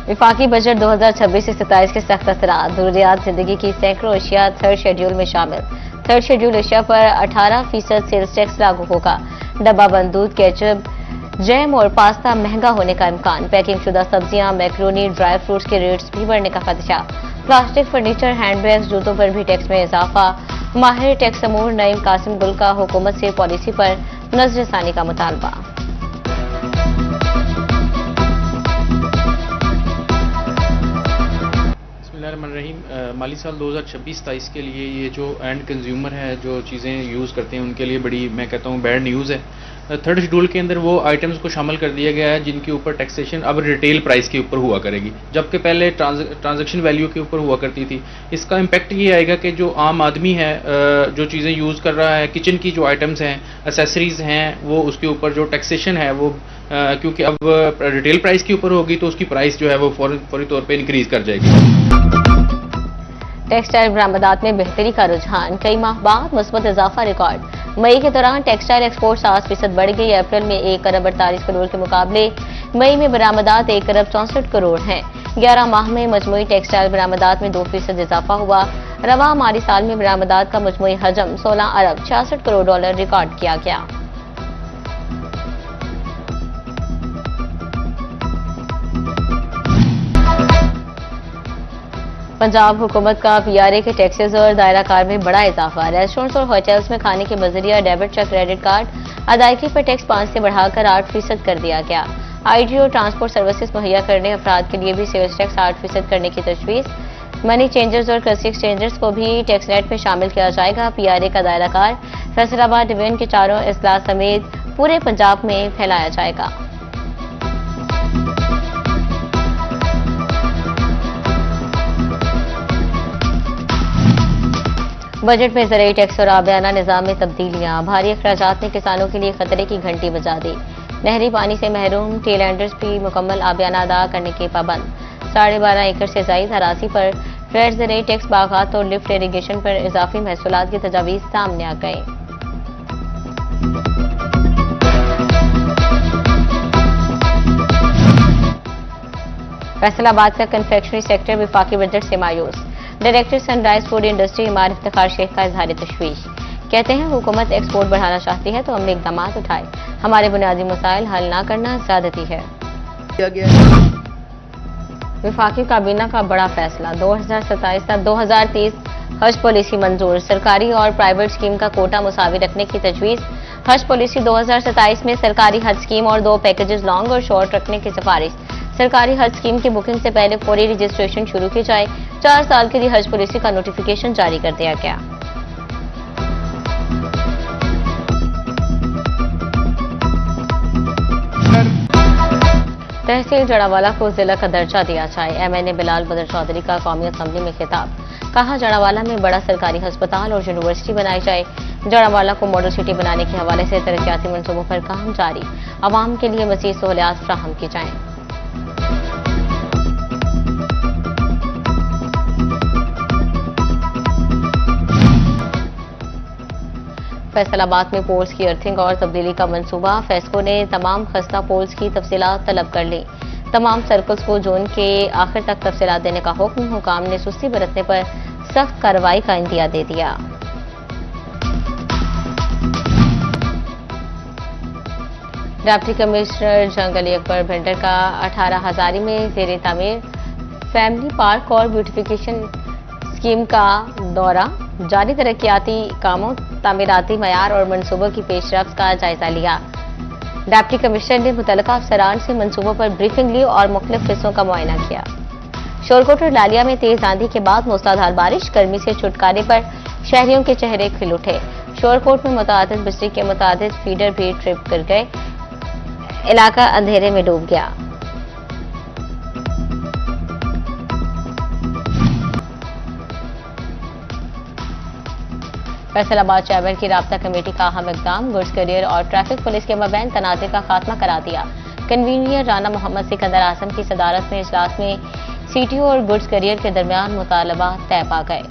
विफाकी budget 2026 से 27 के सख्त असरात। जरूरियात जिंदगी की सैकड़ों अशिया थर्ड शेड्यूल में शामिल। थर्ड शेड्यूल अशिया पर 18% सेल्स टैक्स लागू होगा। डब्बा बंद दूध, केचप, जैम और पास्ता महंगा होने का इम्कान। पैकिंग शुदा सब्जियां, मैक्रोनी, ड्राई फ्रूट्स के रेट्स भी बढ़ने का खदशा। प्लास्टिक, फर्नीचर, हैंडबैग्स, जूतों पर भी टैक्स में इजाफा। माहिर टैक्स अमूर नईम कासिम गुल का हुकूमत से पॉलिसी पर नजरसानी का मुतालबा। बिस्मिल्लाहिर्रहमानिर्रहीम। माली साल 2026-27 के लिए ये जो एंड कंज्यूमर है, जो चीज़ें यूज़ करते हैं, उनके लिए बड़ी, मैं कहता हूँ, बैड न्यूज़ है। थर्ड शेड्यूल के अंदर वो आइटम्स को शामिल कर दिया गया है जिनके ऊपर टैक्सेशन अब रिटेल प्राइस के ऊपर हुआ करेगी, जबकि पहले ट्रांजैक्शन वैल्यू के ऊपर हुआ करती थी। इसका इम्पैक्ट ये आएगा कि जो आम आदमी है, जो चीज़ें यूज़ कर रहा है, किचन की जो आइटम्स हैं, एसेसरीज़ हैं, वो उसके ऊपर जो टैक्सेशन है वो क्योंकि अब रिटेल प्राइस के ऊपर होगी तो उसकी प्राइस जो है वो फौरी तौर पर इंक्रीज़ कर जाएगी। टेक्सटाइल बरामदात में बेहतरी का रुझान। कई माह बाद मुस्बत इजाफा रिकॉर्ड। मई के दौरान टेक्सटाइल एक्सपोर्ट 7% बढ़ गई। अप्रैल में 1 अरब 48 करोड़ के मुकाबले मई में बरामदात 1 अरब 64 करोड़ हैं। 11 माह में मजमूई टेक्सटाइल बरामदात में 2% इजाफा हुआ। रवा माली साल में बरामदात का मजमूई हजम 16 अरब 66 करोड़ डॉलर रिकॉर्ड किया गया। पंजाब हुकूमत का पीआरए के टैक्सेस और दायरा कार में बड़ा इजाफा। रेस्टोरेंट्स और होटल्स में खाने के बजरिया डेबिट या क्रेडिट कार्ड अदायगी पर टैक्स 5 से बढ़ाकर 8% कर दिया गया। आईटी और ट्रांसपोर्ट सर्विसेज मुहैया करने अफराद के लिए भी सेल्स टैक्स 8% करने की तजवीज़। मनी चेंजर्स और कर्ंसी एक्सचेंजर्स को भी टैक्स नेट में शामिल किया जाएगा। पीआरए का दायरा कार फैसलाबाद डिवीजन के 4 अजला समेत पूरे पंजाब में फैलाया जाएगा। बजट में ज़राई टैक्स और आबियाना निज़ाम में तब्दीलियां। भारी अखराजात ने किसानों के लिए खतरे की घंटी बजा दी। नहरी पानी से महरूम टेलैंडर्स भी मुकम्मल आबियाना अदा करने के पाबंद। 12.5 एकड़ से ज़ायद अराजी पर फ्लैट ज़राई टैक्स, बागात और लिफ्ट इरीगेशन पर इजाफी महसूलात की तजावीज़ सामने आ गए। फैसलाबाद का कन्फेक्शनरी सेक्टर विफाकी बजट से मायूस। Director sunrise food industry Ammar Iftikhar Sheikh का इजहार तशवीश। कहते हैं हुकूमत एक्सपोर्ट बढ़ाना चाहती है तो हमने इकदाम उठाए, हमारे बुनियादी मसाइल हल ना करना ज्यादती है। विफाकी काबीना का बड़ा फैसला। 2027 तक 2030 हज पॉलिसी मंजूर। सरकारी और प्राइवेट स्कीम का कोटा मुसावी रखने की तजवीज़। हज पॉलिसी 2027 में सरकारी हज स्कीम और 2 पैकेजेस लॉन्ग और शॉर्ट रखने की सिफारिश। सरकारी हज स्कीम की बुकिंग से पहले फौरी रजिस्ट्रेशन शुरू की जाए। 4 साल के लिए हज पॉलिसी का नोटिफिकेशन जारी कर दिया गया। तहसील जड़ावाला को जिला का दर्जा दिया जाए। एमएनए बिलाल बदर चौधरी का कौमी असम्बली में खिताब। कहा, जड़ावाला में बड़ा सरकारी अस्पताल और यूनिवर्सिटी बनाई जाए। जड़ावाला को मॉडल सिटी बनाने के हवाले से तरक्याती मंसूबों पर काम जारी। आवाम के लिए मज़ीद सहूलियात फराहम की जाएं। फैसलाबाद में पोल्स की अर्थिंग और तब्दीली का मंसूबा। फेस्को ने तमाम खस्ता पोल्स की तफसीलात तलब कर ली। तमाम सर्कल्स को जून के आखिर तक तफसीलात देने का हुक्म। हुकाम ने सुस्ती बरतने पर सख्त कार्रवाई का इंदिया दे दिया। डिप्टी कमिश्नर जंग अली अकबर भेंडर का 18 हजारी में ज़ेरे तामीर फैमिली पार्क और ब्यूटिफिकेशन स्कीम का दौरा। जारी तरक्याती कामों, तामीराती मयार और मनसूबों की पेशरफ्त का जायजा लिया। डिप्टी कमिश्नर ने मुतल्लिका अफसरान से मनसूबों पर ब्रीफिंग ली और मुख्तलिफ हिस्सों का मुआयना किया। शोरकोट और लालिया में तेज आंधी के बाद मूसलाधार बारिश। गर्मी से छुटकारे पर शहरियों के चेहरे खिल उठे। शोरकोट में मुतादिद बिजली के मुतादिद फीडर भी ट्रिप कर गए। इलाका अंधेरे में डूब गया। फैसलाबाद चैम्बर की राब्ता कमेटी का अहम इकदाम। गुड्स करियर और ट्रैफिक पुलिस के मबैन तनाज़े का खात्मा करा दिया। कन्वीनियर राना मोहम्मद सिकंदर आजम की सदारत में इजलास में सीटीओ और गुड्स करियर के दरमियान मुतालबा तय पा गए।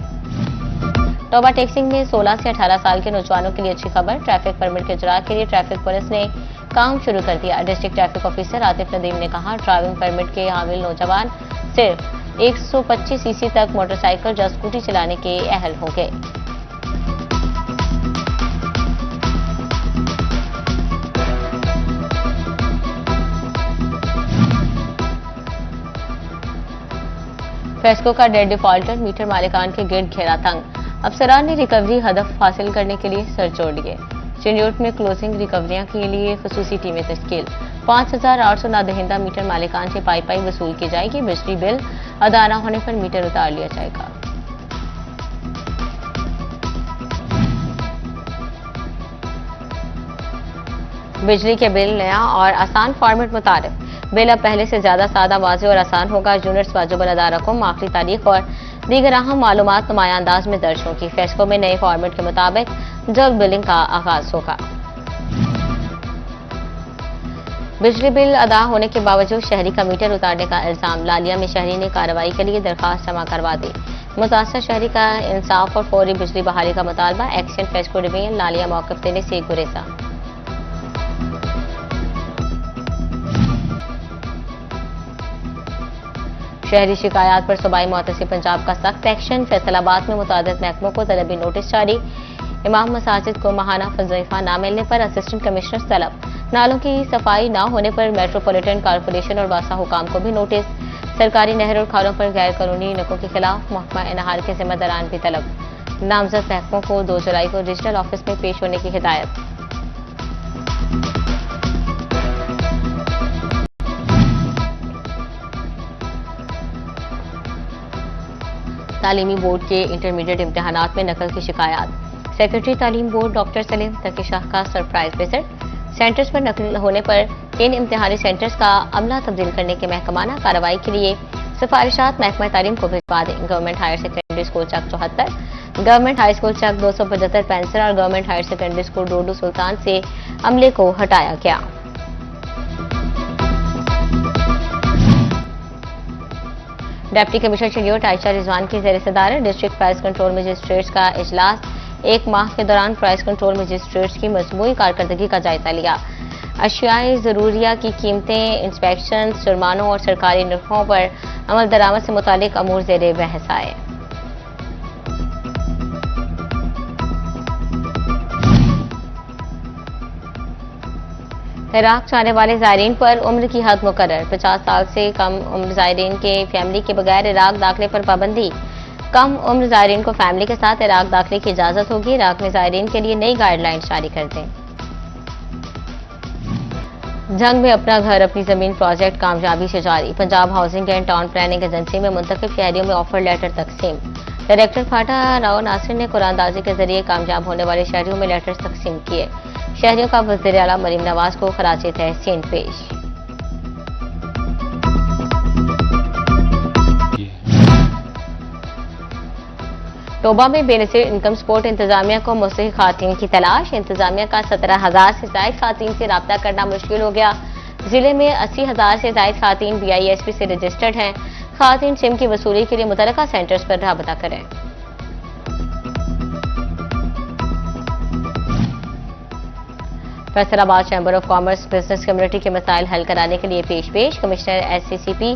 टोबा टैक्सिंग में 16 से 18 साल के नौजवानों के लिए अच्छी खबर। ट्रैफिक परमिट के इजरा के लिए ट्रैफिक पुलिस ने काम शुरू कर दिया। District traffic officer Atif Nadeem ने कहा, ड्राइविंग परमिट के हामिल नौजवान सिर्फ 125 सीसी तक मोटरसाइकिल या स्कूटी चलाने के अहल होंगे। फेस्को का डेट डिफॉल्टर मीटर मालिकान के गिर्द घेरा तंग। अफसरान ने रिकवरी हदफ हासिल करने के लिए सर जोड़ लिए। चिन्योट में क्लोजिंग रिकवरियां के लिए खसूसी टीमें तश्कील। 5,800 नादहिंदा मीटर मालिकान से पाई वसूल की जाएगी। बिजली बिल अदा न होने पर मीटर उतार लिया जाएगा। बिजली के बिल नया और आसान फॉर्मेट मुताबिक बिल अब पहले से ज्यादा सादा, वाज़ेह और आसान होगा। यूनिट्स वाजिबुल अदा रकम, आखिरी तारीख और दीगर अहम मालूमात नुमाया अंदाज में दर्ज होगी। फेस्को में नए फॉर्मेट के मुताबिक जल्द बिलिंग का आगाज होगा। बिजली बिल अदा होने के बावजूद शहरी का मीटर उतारने का इल्जाम। लालिया में शहरी ने कार्रवाई के लिए दरखास्त जमा करवा दी। मुतासर शहरी का इंसाफ और फौरी बिजली बहाली का मुतालबा। एक्शन फेस्को डिवीजन लालिया मौक़िफ़ देने से गुरेजा। शहरी शिकायत पर सूबाई मुअत्तसिम पंजाब का सख्त एक्शन। फैसलाबाद में मुतादिद महकमों को तलबी नोटिस जारी। इमाम मसाजिद को माहाना वज़ीफा न मिलने पर असिस्टेंट कमिश्नर तलब। नालों की सफाई न होने पर मेट्रोपॉलिटन कॉर्पोरेशन और वासा हुकाम को भी नोटिस। सरकारी नहर और खालों पर गैर कानूनी नकों के खिलाफ महकमा नहार के जिम्मेदारान भी तलब। नामजद महकमों को 2 जुलाई को रीजनल ऑफिस में पेश होने की हिदायत। तालीमी बोर्ड के इंटरमीडिएट इम्तिहानात में नकल की शिकायत। सेक्रेटरी तालीम बोर्ड डॉक्टर सलीम तकी शाह का सरप्राइज विजिट। सेंटर्स पर नकल होने पर इन इम्तिहानी सेंटर्स का अमला तब्दील करने के महकमाना कार्रवाई के लिए सिफारिशात महकमा तालीम को भिजवा दें। गवर्नमेंट हायर सेकेंडरी स्कूल चक 74, गवर्नमेंट हाई स्कूल चक 275 पेंसिल और गवर्नमेंट हायर सेकेंडरी स्कूल डोडू सुल्तान से अमले को हटाया गया। डिप्टी कमिश्नर चिन्योट आयशा रिजवान की ज़ेर सदारत डिस्ट्रिक्ट प्राइस कंट्रोल मजिस्ट्रेट्स का इजलास। एक माह के दौरान प्राइस कंट्रोल मजिस्ट्रेट्स की मजमूई कारकर्दगी का जायजा लिया। अशियाए ज़रूरिया की कीमतें, इंस्पेक्शन, जुर्मानों और सरकारी निर्खों पर अमल दरामद से मुतालिक अमूर ज़ेर बहस आए। इराक जाने वाले ज़ायरीन पर उम्र की हद मुकर्रर। 50 साल से कम उम्र ज़ायरीन के फैमिली के बगैर इराक दाखिले पर पाबंदी। कम उम्र ज़ायरीन को फैमिली के साथ इराक दाखिले की इजाजत होगी। इराक में ज़ायरीन के लिए नई गाइडलाइंस जारी कर दें। जंग में अपना घर अपनी जमीन प्रोजेक्ट कामयाबी से जारी। Punjab housing and town planning agency में मुंतखब शहरियों में ऑफर लेटर तकसीम। डायरेक्टर फाटा राव नासिर ने कुरानदाजी के जरिए कामयाब होने वाले शहरियों में लेटर्स तकसीम किए। शहरियों का वज़ीर आला मरीम नवाज को खराज तहसीन पेश। टोबा में बेनज़ीर इनकम सपोर्ट इंतजामिया को मुस्तहिक़ खातून की तलाश। इंतजामिया का 17,000 से ज़ायद खातून से रब्ता करना मुश्किल हो गया। जिले में 80,000 से ज़ायद खातून BISP से रजिस्टर्ड हैं। खातून सिम की वसूली के लिए मुतल्लिका सेंटर्स पर राबता करें। Faisalabad chamber of commerce business community के मसाइल हल कराने के लिए पेश। कमिश्नर SCCP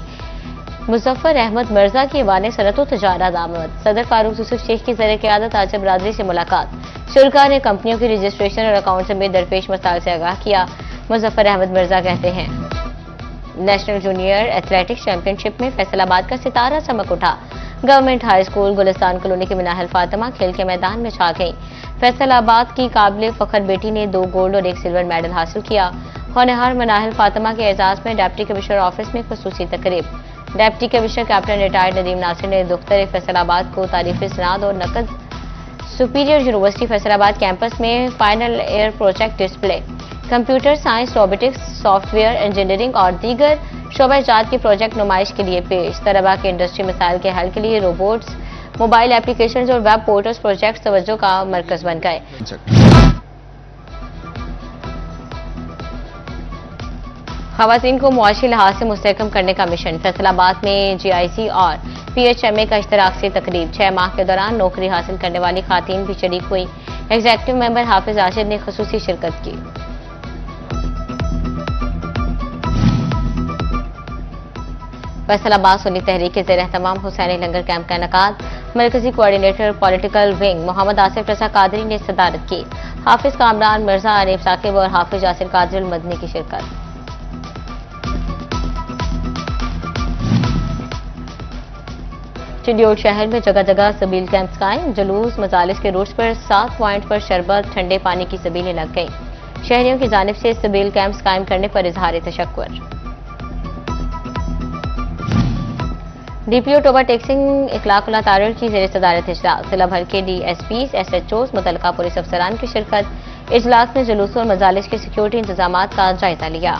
मुजफ्फर अहमद मिर्जा की वाने सनत तजारत आमद। सदर फारूक यूसुफ शेख की ज़र क़यादत आज बरादरी से मुलाकात। शुरा ने कंपनियों की रजिस्ट्रेशन और अकाउंट समेत दरपेश मसाइल से आगाह किया। मुजफ्फर अहमद मिर्जा कहते हैं, नेशनल जूनियर एथलेटिक्स चैंपियनशिप में फैसलाबाद का सितारा चमक उठा। Government high school Gulistan colony की मिनाहल फातिमा खेल के मैदान में छा गई। फैसलाबाद की काबिल फखर बेटी ने 2 गोल्ड और 1 सिल्वर मेडल हासिल किया। होनहार मिनाहल फातिमा के एजाज में डिप्टी कमिश्नर ऑफिस में खसूसी तकरीब। Deputy commissioner captain retired Nadeem Nasir ने दफ्तर फैसलाबाद को तारीफी सनाद और नकद। सुपीरियर यूनिवर्सिटी फैसलाबाद कैंपस में final year project display. Computer science, robotics, software engineering और दीगर शोबा-ए-जात के प्रोजेक्ट नुमाइश के लिए पेश। तलबा के इंडस्ट्री मसाइल के हल के लिए रोबोट्स, मोबाइल एप्लीकेशन और वेब पोर्टल्स प्रोजेक्ट तवज्जो का मरकज बन गए। खवातीन को मुआशी लिहाज से मुस्तहकम करने का मिशन। फैसलाबाद में GIC और PHMA का इश्तराक से तकरीब। 6 माह के दौरान नौकरी हासिल करने वाली खातून भी शरीक हुई। एग्जीक्यूटिव मेंबर हाफिज राशिद ने खसूसी शिरकत की। फैसलाबाद सुन्नी तहरीक के ज़ेर एहतमाम हुसैनी लंगर कैंप का इनेकाद। मरकजी coordinator political wing Mohammad Asif Raza Qadri ने सदारत की। हाफिज कामरान मिर्जा, अनीफ साकिब और हाफिज यासिर कादरी मदनी की शिरकत। चिडियोल शहर में जगह जगह सबील कैंप्स कायम। जुलूस मजालिस के रूट्स पर 7 पॉइंट पर शरबत, ठंडे पानी की सबीलें लग गईं। शहरियों की जानिब से सबील कैंप्स कायम करने पर इजहार तशक्कुर। डीपीओ टोबा टेक्सिंग इखलाकुल्लाह तारड़ की ज़ेर सदारत इजलास। जिला भर के डीएसपीज, एसएचओज, मुतल्लिका पुलिस अफसरान की शिरकत। इजलास में जुलूसों और मजालिस के सिक्योरिटी इंतजामात का जायजा लिया।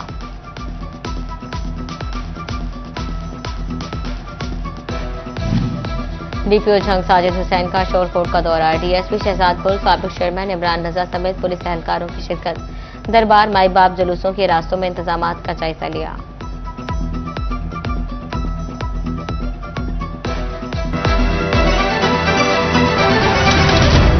डीपीओ झंग साजिद हुसैन का शोरकोट का दौरा। डीएसपी शहजादपुर, साबिक चेयरमैन इमरान रजा समेत पुलिस एहलकारों की शिरकत। दरबार माई बाप जुलूसों के रास्तों में इंतजामात का जायजा लिया।